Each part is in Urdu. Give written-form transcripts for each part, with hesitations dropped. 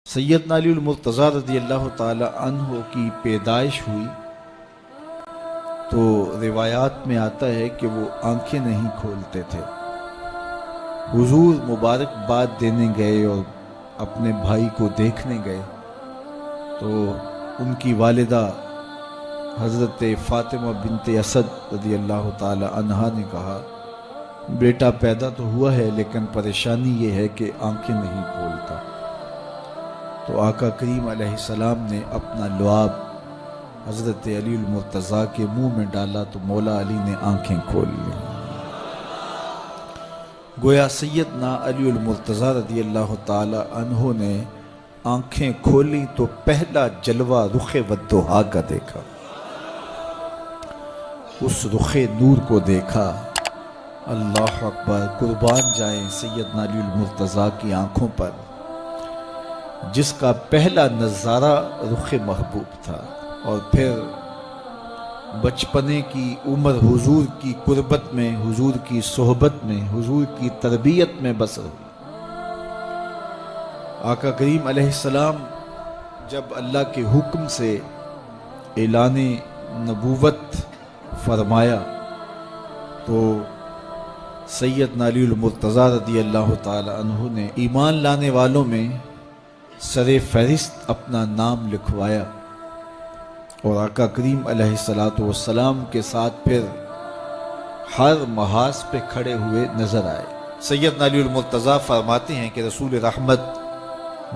سیدنا علی المرتضیٰ رضی اللہ تعالی عنہ کی پیدائش ہوئی تو روایات میں آتا ہے کہ وہ آنکھیں نہیں کھولتے تھے۔ حضور مبارکباد دینے گئے اور اپنے بھائی کو دیکھنے گئے تو ان کی والدہ حضرت فاطمہ بنت اسد رضی اللہ تعالی عنہا نے کہا، بیٹا پیدا تو ہوا ہے لیکن پریشانی یہ ہے کہ آنکھیں نہیں کھولتا۔ تو آقا کریم علیہ السلام نے اپنا لعاب حضرت علی المرتضیٰ کے منہ میں ڈالا تو مولا علی نے آنکھیں کھول لی۔ گویا سیدنا علی المرتضیٰ رضی اللہ تعالی عنہ نے آنکھیں کھولی تو پہلا جلوہ رخ والضحیٰ کا دیکھا۔ اس رخ نور کو دیکھا، اللہ اکبر، قربان جائیں سیدنا علی المرتضیٰ کی آنکھوں پر، جس کا پہلا نظارہ رخ محبوب تھا۔ اور پھر بچپنے کی عمر حضور کی قربت میں، حضور کی صحبت میں، حضور کی تربیت میں بسر ہوئی۔ آقا کریم علیہ السلام جب اللہ کے حکم سے اعلان نبوت فرمایا تو سیدنا علی المرتضیٰ رضی اللہ تعالی عنہ نے ایمان لانے والوں میں سر فہرست اپنا نام لکھوایا، اور آقا کریم علیہ السلام کے ساتھ پھر ہر محاذ پہ کھڑے ہوئے نظر آئے۔ سیدنا علی المرتضیٰ فرماتے ہیں کہ رسول رحمت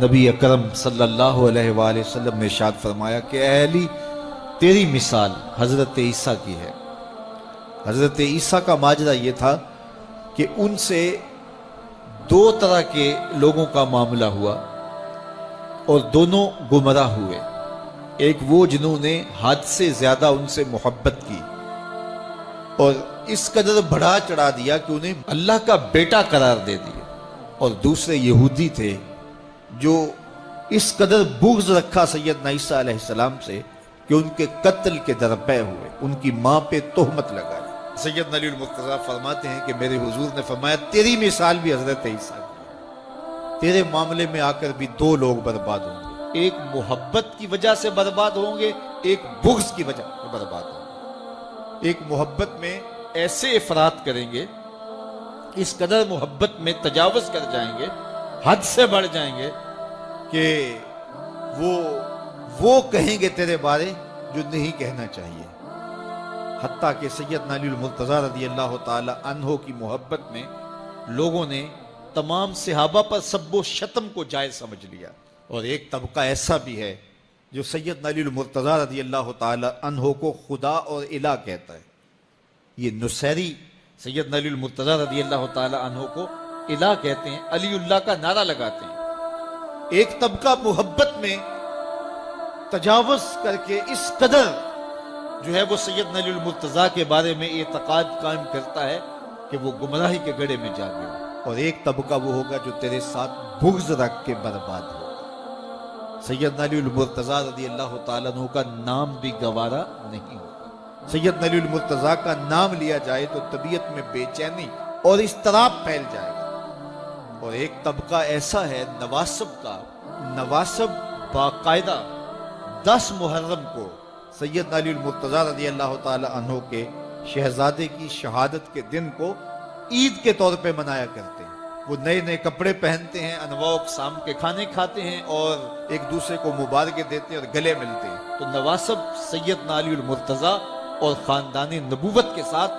نبی اکرم صلی اللہ علیہ وآلہ وسلم نے ارشاد فرمایا کہ اے علی، تیری مثال حضرت عیسیٰ کی ہے۔ حضرت عیسیٰ کا ماجرا یہ تھا کہ ان سے دو طرح کے لوگوں کا معاملہ ہوا اور دونوں گمراہ ہوئے۔ ایک وہ جنہوں نے حد سے زیادہ ان سے محبت کی اور اس قدر بڑھا چڑھا دیا کہ انہیں اللہ کا بیٹا قرار دے دیا، اور دوسرے یہودی تھے جو اس قدر بغض رکھا سیدنا عیسیٰ علیہ السلام سے کہ ان کے قتل کے درپے ہوئے، ان کی ماں پہ تہمت لگائی۔ سیدنا علی المرتضیٰ فرماتے ہیں کہ میرے حضور نے فرمایا تیری مثال بھی حضرت عیسیٰ کی، تیرے معاملے میں آ کر بھی دو لوگ برباد ہوں گے، ایک محبت کی وجہ سے برباد ہوں گے، ایک بغض کی وجہ سے برباد ہوں گے۔ ایک محبت میں ایسے افراط کریں گے، اس قدر محبت میں تجاوز کر جائیں گے، حد سے بڑھ جائیں گے کہ وہ کہیں گے تیرے بارے جو نہیں کہنا چاہیے۔ حتیٰ کہ سیدنا علی المرتضیٰ رضی اللہ تعالی عنہ کی محبت میں لوگوں نے تمام صحابہ پر سب و شتم کو جائز سمجھ لیا، اور ایک طبقہ ایسا بھی ہے جو سیدنا علی المرتضیٰ رضی اللہ تعالی عنہ کو خدا اور الہ کہتا ہے۔ یہ نصیری سیدنا علی المرتضیٰ رضی اللہ تعالی عنہ کو الہ کہتے ہیں، علی اللہ کا نعرہ لگاتے ہیں۔ ایک طبقہ محبت میں تجاوز کر کے اس قدر جو ہے وہ سیدنا علی المرتضیٰ کے بارے میں اعتقاد قائم کرتا ہے کہ وہ گمراہی کے گڑھے میں جا گیا، اور ایک طبقہ وہ ہوگا جو تیرے ساتھ بغض رکھ کے برباد ہوگا۔ سیدنا علی المرتضیٰ رضی اللہ تعالیٰ عنہ کا نام بھی گوارا نہیں ہوگا۔ سیدنا علی المرتضیٰ کا نام لیا جائے تو طبیعت میں بے چینی اور اضطراب پھیل جائے گا۔ اور ایک طبقہ ایسا ہے نواسب کا، نواسب باقاعدہ 10 محرم کو سیدنا علی المرتضیٰ رضی اللہ تعالی عنہ کے شہزادے کی شہادت کے دن کو عید کے طور پہ منایا کرتے ہیں۔ وہ نئے نئے کپڑے پہنتے ہیں، انواع اقسام کے کھانے کھاتے ہیں اور ایک دوسرے کو مبارکیں دیتے ہیں اور گلے ملتے ہیں۔ تو نواسب سیدنا علی المرتضیٰ اور خاندان نبوت کے ساتھ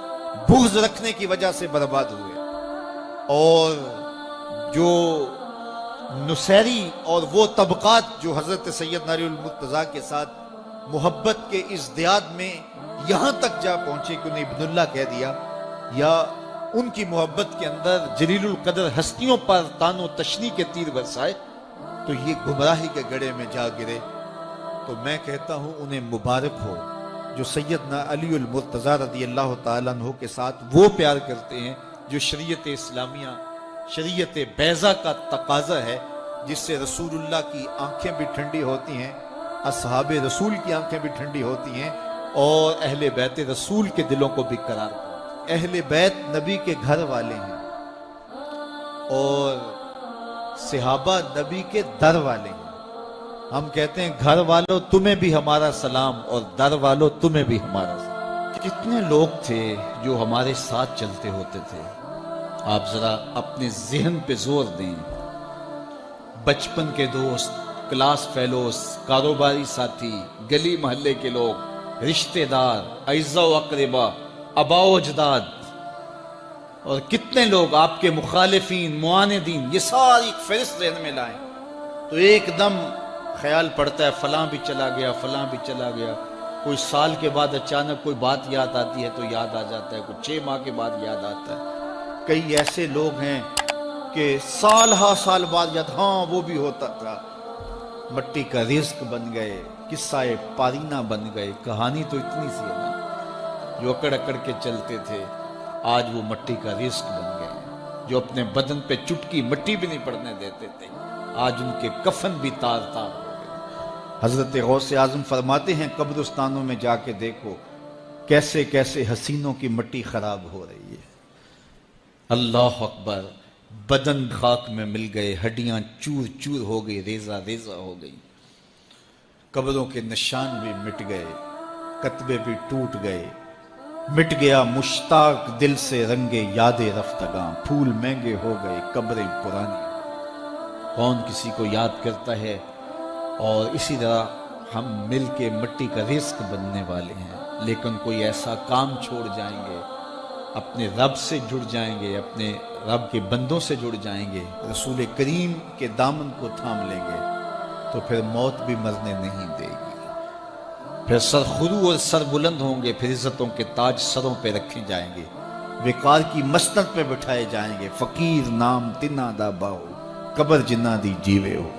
بغض رکھنے کی وجہ سے برباد ہوئے، اور جو نصیری اور وہ طبقات جو حضرت سیدنا علی المرتضیٰ کے ساتھ محبت کے ازدیاد میں یہاں تک جا پہنچے کہ انہیں ابن اللہ کہہ دیا، یا ان کی محبت کے اندر جلیل القدر ہستیوں پر تان و تشنیع کے تیر برسائے، تو یہ گمراہی کے گڑھے میں جا گرے۔ تو میں کہتا ہوں انہیں مبارک ہو جو سیدنا علی المرتضیٰ رضی اللہ تعالیٰ عنہ کے ساتھ وہ پیار کرتے ہیں جو شریعت اسلامیہ، شریعت بیضا کا تقاضا ہے، جس سے رسول اللہ کی آنکھیں بھی ٹھنڈی ہوتی ہیں، اصحاب رسول کی آنکھیں بھی ٹھنڈی ہوتی ہیں، اور اہل بیت رسول کے دلوں کو بھی قرار پاتے ہیں۔ اہل بیت نبی کے گھر والے ہیں اور صحابہ نبی کے در والے ہیں۔ ہم کہتے ہیں گھر والوں تمہیں بھی ہمارا سلام اور در والوں تمہیں بھی ہمارا سلام. کتنے لوگ تھے جو ہمارے ساتھ چلتے ہوتے تھے. آپ ذرا اپنے ذہن پہ زور دیں. بچپن کے دوست، کلاس فیلوز، کاروباری ساتھی، گلی محلے کے لوگ، رشتہ دار، اعزاء و اقربا، آباء و اجداد، اور کتنے لوگ آپ کے مخالفین، معاندین، یہ ساری ایک فہرست ذہن میں لائیں تو ایک دم خیال پڑتا ہے فلاں بھی چلا گیا، فلاں بھی چلا گیا. کوئی سال کے بعد اچانک کوئی بات یاد آتی ہے تو یاد آ جاتا ہے، کوئی 6 ماہ کے بعد یاد آتا ہے. کئی ایسے لوگ ہیں کہ سال ہا سال بعد یاد، ہاں وہ بھی ہوتا تھا. مٹی کا رزق بن گئے، قصہ پارینہ بن گئے. کہانی تو اتنی سی ہے نا، جو اکڑ اکڑ کے چلتے تھے آج وہ مٹی کا رزق بن گئے. جو اپنے بدن پہ چٹکی مٹی بھی نہیں پڑنے دیتے تھے آج ان کے کفن بھی تار تار ہو گئے. حضرت غوث اعظم فرماتے ہیں قبرستانوں میں جا کے دیکھو کیسے کیسے حسینوں کی مٹی خراب ہو رہی ہے. اللہ اکبر. بدن خاک میں مل گئے، ہڈیاں چور چور ہو گئی، ریزہ ریزہ ہو گئی. قبروں کے نشان بھی مٹ گئے، کتبے بھی ٹوٹ گئے. مٹ گیا مشتاق دل سے رنگے یاد رفتگاں. پھول مہنگے ہو گئے، قبریں پرانی. کون کسی کو یاد کرتا ہے؟ اور اسی طرح ہم مل کے مٹی کا رزق بننے والے ہیں، لیکن کوئی ایسا کام چھوڑ جائیں گے، اپنے رب سے جڑ جائیں گے، اپنے رب کے بندوں سے جڑ جائیں گے، رسول کریم کے دامن کو تھام لیں گے تو پھر موت بھی مرنے نہیں دے گی. پھر سر خرو اور سر بلند ہوں گے، پھر عزتوں کے تاج سروں پہ رکھے جائیں گے، وقار کی مسند پہ بٹھائے جائیں گے. فقیر نام تنا دا باؤ، قبر جنہ دی جیوے ہو.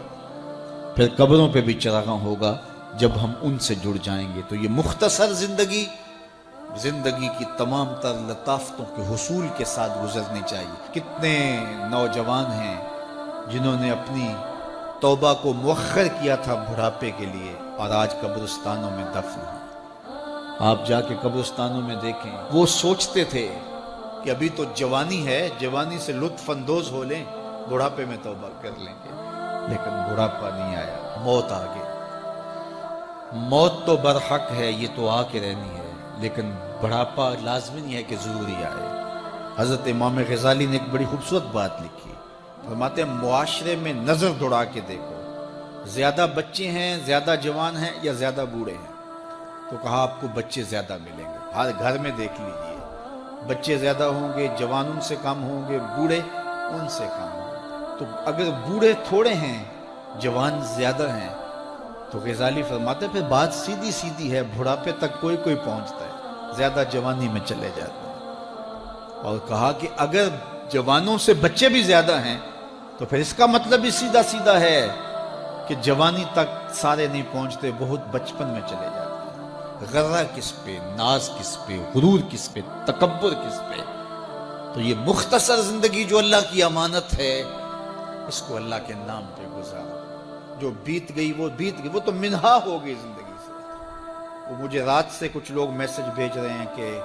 پھر قبروں پہ بھی چراغاں ہوگا جب ہم ان سے جڑ جائیں گے. تو یہ مختصر زندگی کی تمام تر لطافتوں کے حصول کے ساتھ گزرنی چاہیے. کتنے نوجوان ہیں جنہوں نے اپنی توبہ کو مؤخر کیا تھا بڑھاپے کے لیے اور آج قبرستانوں میں دفن ہیں. آپ جا کے قبرستانوں میں دیکھیں، وہ سوچتے تھے کہ ابھی تو جوانی ہے، جوانی سے لطف اندوز ہو لیں، بڑھاپے میں توبہ کر لیں گے. لیکن بڑھاپا نہیں آیا، موت آ گئی. موت تو برحق ہے، یہ تو آ کے رہنی ہے، لیکن بڑھاپا لازمی نہیں ہے کہ ضروری آئے. حضرت امام غزالی نے ایک بڑی خوبصورت بات لکھی. فرماتے ہیں معاشرے میں نظر دوڑا کے دیکھو، زیادہ بچے ہیں، زیادہ جوان ہیں یا زیادہ بوڑھے ہیں؟ تو کہا آپ کو بچے زیادہ ملیں گے. ہر گھر میں دیکھ لیجئے، بچے زیادہ ہوں گے، جوان ان سے کم ہوں گے، بوڑھے ان سے کم ہوں گے. تو اگر بوڑھے تھوڑے ہیں، جوان زیادہ ہیں، تو غزالی فرماتے ہیں پھر بات سیدھی سیدھی ہے، بڑھاپے تک کوئی کوئی پہنچتا ہے، زیادہ جوانی میں چلے جاتے ہیں. اور کہا کہ اگر جوانوں سے بچے بھی زیادہ ہیں تو پھر اس کا مطلب بھی سیدھا سیدھا ہے کہ جوانی تک سارے نہیں پہنچتے، بہت بچپن میں چلے جاتے ہیں. غرہ کس پہ، ناز کس پہ، غرور کس پہ، تکبر کس پہ؟ تو یہ مختصر زندگی جو اللہ کی امانت ہے، اس کو اللہ کے نام پہ گزارو. جو بیت گئی وہ بیت گئی، وہ تو منہا ہو گئی زندگی سے. وہ مجھے رات سے کچھ لوگ میسج بھیج رہے ہیں کہ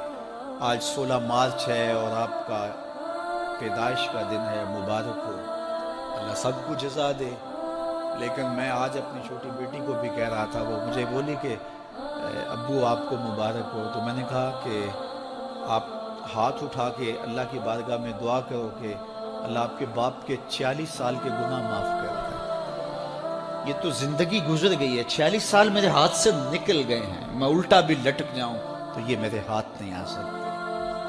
آج 16 مارچ ہے اور آپ کا پیدائش کا دن ہے، مبارک ہو. اللہ سب کو جزا دے. لیکن میں آج اپنی چھوٹی بیٹی کو بھی کہہ رہا تھا، وہ مجھے بولی کہ ابو آپ کو مبارک ہو. تو میں نے کہا کہ آپ ہاتھ اٹھا کے اللہ کی بارگاہ میں دعا کرو کہ اللہ آپ کے باپ کے 46 سال کے گناہ معاف کر دے. یہ تو زندگی گزر گئی ہے، 46 سال میرے ہاتھ سے نکل گئے ہیں. میں الٹا بھی لٹک جاؤں تو یہ میرے ہاتھ نہیں آ سکتے.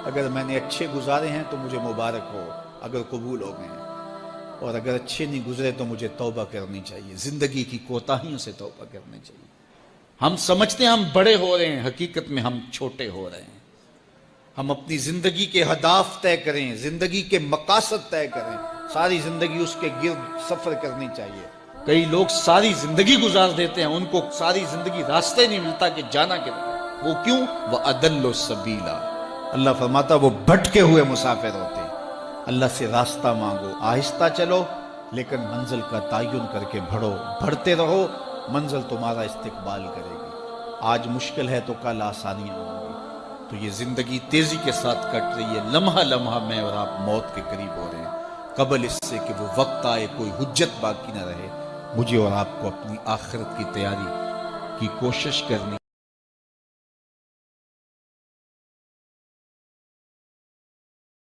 اگر میں نے اچھے گزارے ہیں تو مجھے مبارک ہو اگر قبول ہو گئے ہیں، اور اگر اچھے نہیں گزرے تو مجھے توبہ کرنی چاہیے. زندگی کی کوتاہیوں سے توبہ کرنی چاہیے. ہم سمجھتے ہیں ہم بڑے ہو رہے ہیں، حقیقت میں ہم چھوٹے ہو رہے ہیں. ہم اپنی زندگی کے اہداف طے کریں، زندگی کے مقاصد طے کریں. ساری زندگی اس کے گرد سفر کرنی چاہیے. کئی لوگ ساری زندگی گزار دیتے ہیں، ان کو ساری زندگی راستے نہیں ملتا کہ جانا کدھر. وہ کیوں؟ وَأَضَلُّ السَّبِيلَ. اللہ فرماتا وہ بھٹکے ہوئے مسافر ہوتے ہیں. اللہ سے راستہ مانگو، آہستہ چلو لیکن منزل کا تعین کر کے بڑھو. بڑھتے رہو، منزل تمہارا استقبال کرے گی. آج مشکل ہے تو کل آسانیاں ہوں گی. تو یہ زندگی تیزی کے ساتھ کٹ رہی ہے. لمحہ لمحہ میں اور آپ موت کے قریب ہو رہے ہیں. قبل اس سے کہ وہ وقت آئے کوئی حجت باقی نہ رہے. مجھے اور آپ کو اپنی آخرت کی تیاری کی کوشش کرنی